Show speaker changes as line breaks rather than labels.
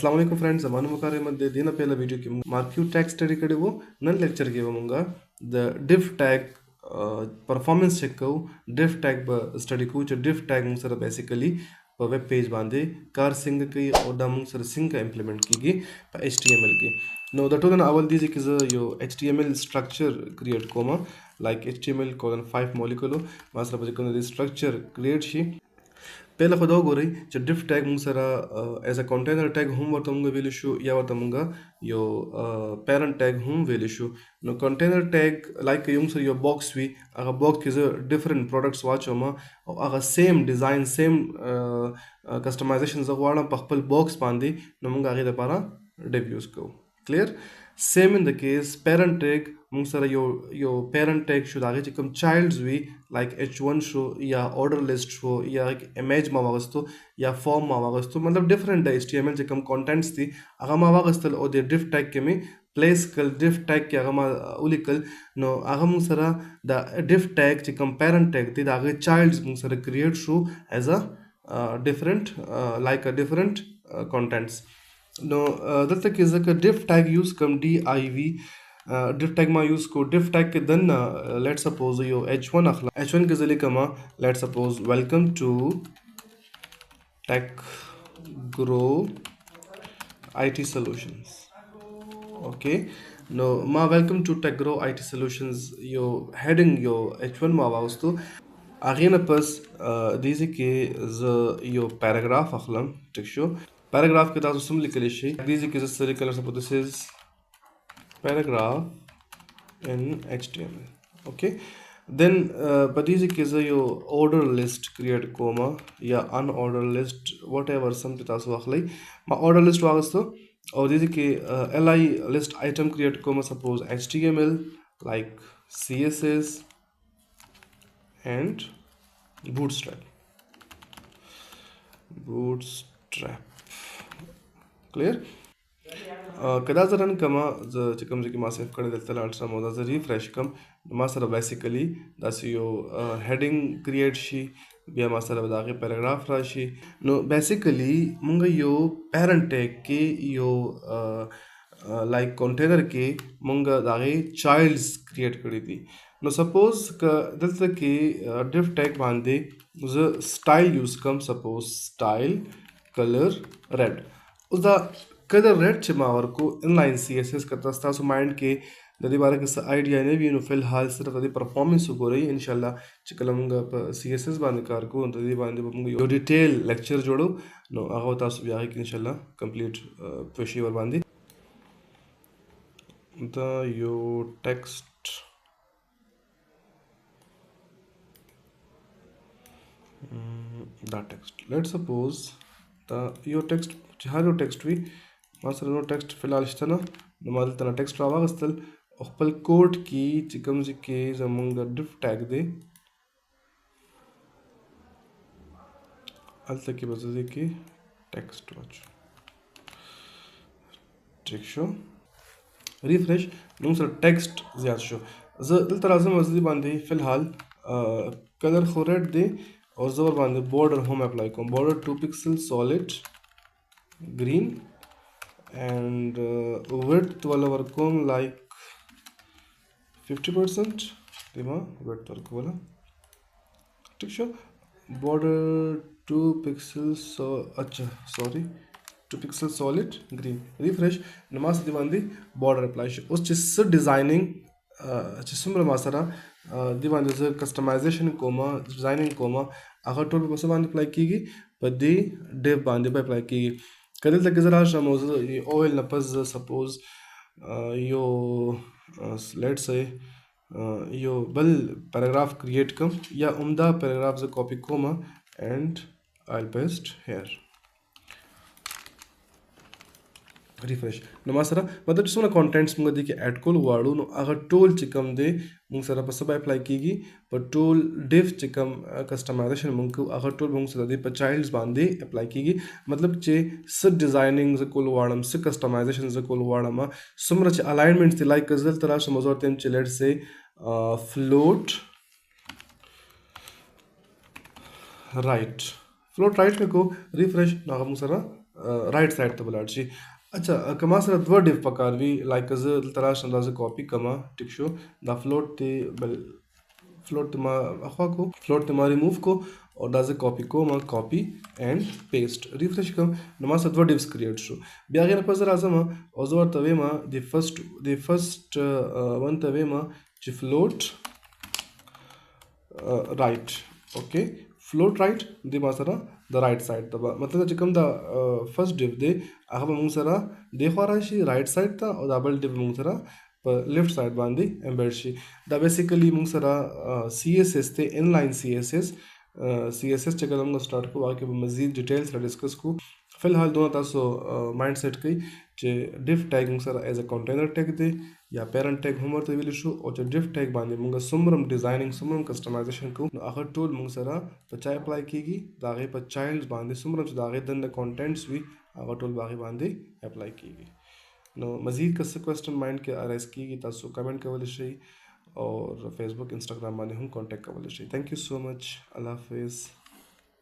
अस्सलाम वालेकुम फ्रेंड्स ज़मानु वक़ार अहमद दे देना पहला वीडियो की मार्क्यू टैग स्टडी करे वो नन लेक्चर के वमुंगा द div टैग परफॉर्मेंस चेक को div टैग ब स्टडी को जो div टैग मुंग सर बेसिकली वेब पेज बांधे कार सिंग की और दा मुंग सर सिंग का इम्प्लीमेंट की गई HTML की नो द टोन अवल दीजिए कि यो HTML स्ट्रक्चर क्रिएट कोमा लाइक HTML कोलन 5 मॉलिक्यूल मास्टर बजे कोन स्ट्रक्चर क्रिएट शी पहला खुदा गो रही जो div टैग मुंग सरा एज अ कंटेनर टैग हम वर्ता मुंगा वेल्यू शो या वर्ता मुंगा यो पेरेंट टैग हम वेल्यू शो नो कंटेनर टैग लाइक युंग सर यो बॉक्स वी अगर बॉक्स किस डिफरेंट प्रोडक्ट्स वाचो मा अगर सेम डिजाइन सेम कस्टमाइजेशन जगवाड़ा पखपल बॉक्स बांधी नो मुंगा आगे दपारा div यूज को clear same in the case parent tag mung sara yo parent tag should age chikam childs we like h1 show या order list show या image ma wagasto या form ma wagasto मतलब different html chikam contents थी aga ma wagastal o de div tag के में place कल div tag के aga ma ulikal no aga mung sara the div tag chikam parent tag थी age childs mung sara create show as a different like a different contents no दलता कि जका div tag use कम div div tag मा use को div tag के दन let's suppose यो h1 अखला h1 के जले कमा let's suppose welcome to tech grow IT solutions okay no ma welcome to tech grow IT solutions यो heading यो h1 मा वास्तु आगे न पस दीजिए कि यो पैराग्राफ अखलम ठीक शो paragraph के ताज़ उसम लिखले शे these is a color suppose this is paragraph in HTML okay then but these is your order list create comma या unorder list whatever some के ताज़ वाखलाई मा order list वागस्तो और these के li list item create comma suppose HTML like CSS and bootstrap clear कदा जरन कमा ज चिकम जे की मा सेव करे दलतल अल्ट्रा मोदा ज रिफ्रेश कम मा सर बेसिकली दस यो हेडिंग क्रिएट शी बिया मा सर दागे पैराग्राफ राशी नो बेसिकली मुंग यो पेरेंट टैग के यो लाइक कंटेनर के मुंग दागे चाइल्ड्स क्रिएट करी थी नो सपोज क दलत के div टैग बांधे ज स्टाइल यूज कम सपोज स्टाइल कलर रेड उसदा कलर रेड चिमावर को इनलाइन CSS करता स्ता सो माइंड के ददी बारे के आइडिया ने भी नो फिलहाल सिर्फ ददी परफॉर्मेंस को रही इंशाल्लाह चिकलमंगा CSS बांध कार को ददी बांध यो डिटेल लेक्चर जोड़ो नो आगो तासु बिया कि इंशाल्लाह कंप्लीट पेशीवर बांधी द यो text let's suppose the your text jahar your text we master नो टेक्स्ट फिलहाल इश्तना नमाल तना टेक्स्ट रावा गस्तल अखपल कोड की चिकम जी के जमंगा div टैग दे अल तक की बजे की टेक्स्ट वाच ठीक शो रिफ्रेश नो सर टेक्स्ट ज्यादा शो ज दिल तराजम वजदी बांधे फिलहाल कलर खो रेड दे और जोर बांधे बॉर्डर होम अप्लाई को बॉर्डर 2 pixel solid green and width वाला वर्क को like 50% दिमा width वर्क वाला ठीक शो border 2 pixels so अच्छा sorry 2 pixel solid green refresh नमाज दिवांदी border apply शो उस चीज़ से डिजाइनिंग चिस्मर मासरा दिवांदी से कस्टमाइजेशन कोमा डिजाइनिंग कोमा अगर टोल पे बस बांध अप्लाई कीगी बदी div बांध पे अप्लाई कीगी कदल तक जरा शमोज ऑयल नपज सपोज यो लेट्स से यो बल पैराग्राफ क्रिएट कम या उम्दा पैराग्राफ से कॉपी कोमा and I paste here refresh नमासरा मतलब जिसमें कंटेंट्स मुंगा दी के ऐड कोल वाड़ू नो अगर टूल चिकम दे मुंग सरा बस अप्लाई कीगी पर टूल div चिकम कस्टमाइजेशन मुंग अगर टूल मुंग सरा दी पर चाइल्ड्स बांधे अप्लाई कीगी मतलब चे स डिजाइनिंग ज कोल वाड़म स कस्टमाइजेशन ज कोल वाड़म सुमर चे अलाइनमेंट्स दी लाइक कजल तराश मजोर तेम चे लेट्स से फ्लोट राइट में को रिफ्रेश ना मुंग सरा رایټ سایډ ته ولاړ شي. اچھا که ما سره دوه ډیو پکار وي لایک زه دلته راشم دا زه کاپي کما ټیک شو دا فلوټ ته بل فلوټ ته ما اخوا کو فلوټ ته ما ریموو کو او دا زه کاپي کوم کاپي اینڈ پیسټ ریفریش کوم نو ما سره دوه ډیوز کریټ شو. بیا هغې نه پس زه راځم او زه ورته وایم د فرسټ ون ته وایم چې فلوټ رایټ اوکې فلوټ رایټ د ما سره د رایټ سایډ ته به مطلب چې کوم دا فرسټ ډیو دی هغه به مونږ سره دې خوا راشي رایټ سایډ ته او دا بل ډیو مونږ سره په لیفټ سایډ باندې امبیډ شي. دا بیسیکلی مونږ سره سی ایس ایس ته ان لاین سی ایس ایس چې کله موږ سٹارټ کوو هغه کې به مزید ډیټیل سره ډسکس کوو. فلحال دونه تاسو مایند سیټ کړئ چې ډیف ټیګ موږ سره ایز ا کنټینر ټیګ دی یا پیرنټ ټیګ هم ورته ویلی شو او چې ډیف ټیګ باندې موږ څومره ډیزاینینګ څومره کسټمایزیشن کوو نو هغه ټول موږ سره په چا اپلای کیږي د هغې په چایلډ باندې څومره چې د هغې دنده کانټینټس وي هغه ټول به هغې باندې اپلای کیږي. نو مزید که څه کوېسچن مایند کې ارایز کیږي تاسو کمنټ کولی شئ اور فیسبک انسټاګرام باندې هم کانټیکټ کولی شئ. تھینک یو سو مچ. الله حافظ.